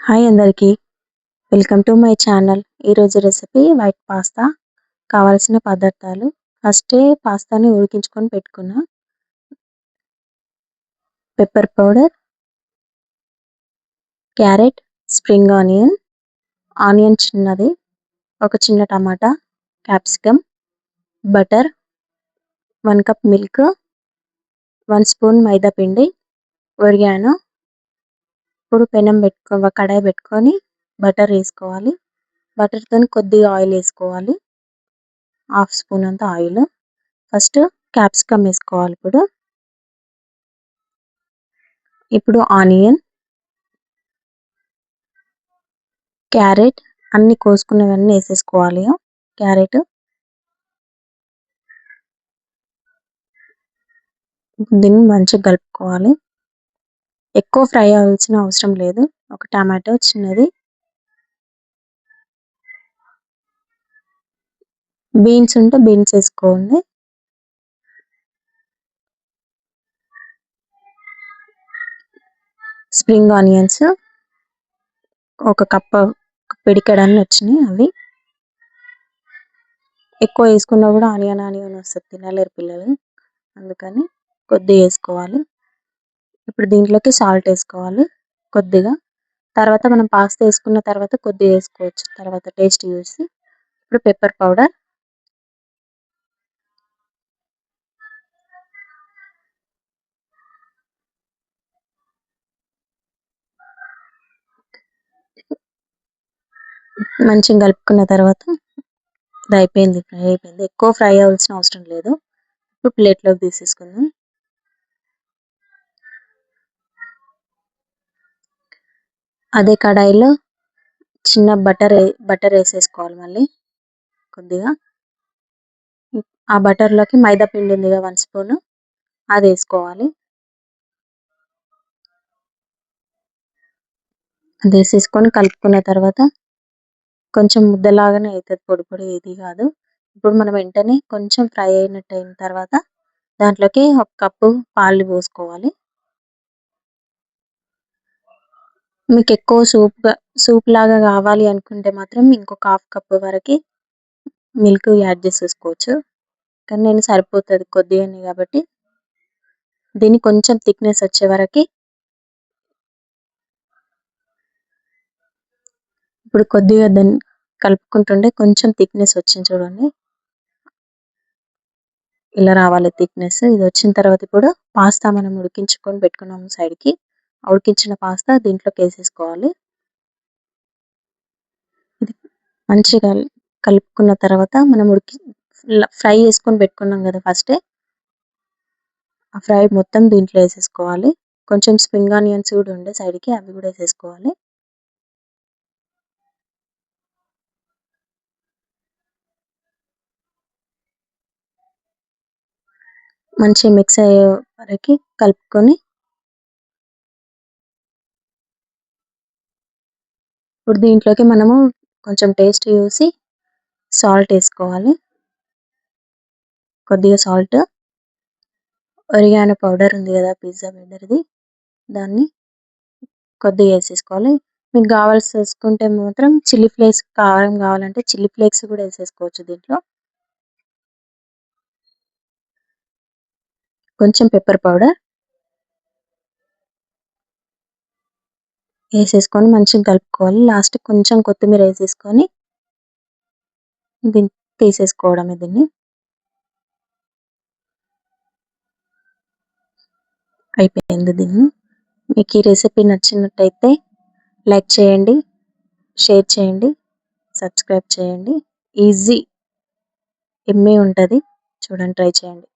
Hi అందరికీ. Welcome to my channel. ఈరోజు recipe white pasta. కావాల్సిన పదార్థాలు: ఫస్టే పాస్తాని ఉడికించుకొని పెట్టుకున్నా. Pepper powder, carrot, spring onion, onion చిన్నది, ఒక చిన్న tomato, capsicum, butter, 1 cup milk, 1 spoon maida పిండి, ఒరిగానో. ఇప్పుడు కడాయి పెట్టుకొని బటర్ వేసుకోవాలి. బటర్తో కొద్దిగా ఆయిల్ వేసుకోవాలి, 1/2 స్పూన్ అంత ఆయిల్. ఫస్ట్ క్యాప్సికమ్ వేసుకోవాలి. ఇప్పుడు ఆనియన్, క్యారెట్ అన్ని కోసుకున్నవన్నీ వేసేసుకోవాలి. క్యారెట్ దీన్ని మంచిగా కలుపుకోవాలి. ఎక్కువ ఫ్రై అవ్వాల్సిన అవసరం లేదు. ఒక టమాటో చిన్నది, బీన్స్ ఉంటే బీన్స్ వేసుకోండి. స్ప్రింగ్ ఆనియన్స్ ఒక కప్పు, పిడికెడన్ని వచ్చినాయి. అవి ఎక్కువ వేసుకున్నా కూడా ఆనియన్ వస్తుంది, తినలేరు పిల్లలు, అందుకని కొద్దిగా వేసుకోవాలి. ఇప్పుడు దీంట్లోకి సాల్ట్ వేసుకోవాలి కొద్దిగా. తర్వాత మనం పాస్తా వేసుకున్న తర్వాత కొద్దిగా వేసుకోవచ్చు, తర్వాత టేస్ట్ చూసి. ఇప్పుడు పెప్పర్ పౌడర్, మంచిగా కలుపుకున్న తర్వాత ఇది అయిపోయింది, ఫ్రై అయిపోయింది. ఎక్కువ ఫ్రై అవ్వాల్సిన అవసరం లేదు. ఇప్పుడు ప్లేట్లోకి తీసేసుకుందాం. అదే కడాయిలో చిన్న బటర్ వేసేసుకోవాలి. మళ్ళీ కొద్దిగా ఆ బటర్లోకి మైదా పిండి ఉంది కదా, 1 స్పూన్, అది వేసుకోవాలి. అది వేసేసుకొని కలుపుకున్న తర్వాత కొంచెం ముద్దలాగానే అవుతుంది, పొడి పొడి ఇది కాదు. ఇప్పుడు మనం వెంటనే కొంచెం ఫ్రై అయినట్టు అయిన తర్వాత దాంట్లోకి 1 కప్పు పాలు పోసుకోవాలి. మీకు ఎక్కువ సూప్ లాగా కావాలి అనుకుంటే మాత్రం ఇంకొక 1/2 కప్పు వరకు మిల్క్ యాడ్ చేసేసుకోవచ్చు. కానీ నేను సరిపోతుంది కొద్దిగానే కాబట్టి దీన్ని కొంచెం థిక్నెస్ వచ్చే వరకు, ఇప్పుడు కొద్దిగా దాన్ని కలుపుకుంటుండే కొంచెం థిక్నెస్ వచ్చింది చూడండి, ఇలా రావాలి థిక్నెస్. ఇది వచ్చిన తర్వాత ఇప్పుడు పాస్తా మనం ఉడికించుకొని పెట్టుకున్నాము సైడ్కి, ఉడికించిన పాస్తా దీంట్లోకి వేసేసుకోవాలి. ఇది మంచిగా కలుపుకున్న తర్వాత మనం ఫ్రై చేసుకొని పెట్టుకున్నాం కదా ఫస్టే, ఆ ఫ్రై మొత్తం దీంట్లో వేసేసుకోవాలి. కొంచెం స్ప్రింగ్ ఆనియన్స్ కూడా ఉండే సైడ్కి, అవి కూడా వేసేసుకోవాలి. మంచిగా మిక్స్ అయ్యే వరకు కలుపుకొని ఇప్పుడు దీంట్లోకి మనము కొంచెం టేస్ట్ చూసి సాల్ట్ వేసుకోవాలి. కొద్దిగా సాల్ట్, ఒరిగానో పౌడర్ ఉంది కదా, పిజ్జా పౌడర్ది, దాన్ని కొద్దిగా వేసేసుకోవాలి. మీకు కావాల్సి వేసుకుంటే మాత్రం చిల్లీ ఫ్లేక్స్, కారం కావాలంటే చిల్లీ ఫ్లేక్స్ కూడా వేసేసుకోవచ్చు దీంట్లో. కొంచెం పెప్పర్ పౌడర్ వేసేసుకొని మంచిగా కలుపుకోవాలి. లాస్ట్ కొంచెం కొత్తిమీర వేసేసుకొని దీన్ని తీసేసుకోవడమే. దీన్ని అయిపోయింది. దీన్ని మీకు ఈ రెసిపీ నచ్చినట్టయితే లైక్ చేయండి, షేర్ చేయండి, సబ్స్క్రైబ్ చేయండి. ఈజీ, ఎమ్మీ ఉంటుంది, చూడండి, ట్రై చేయండి.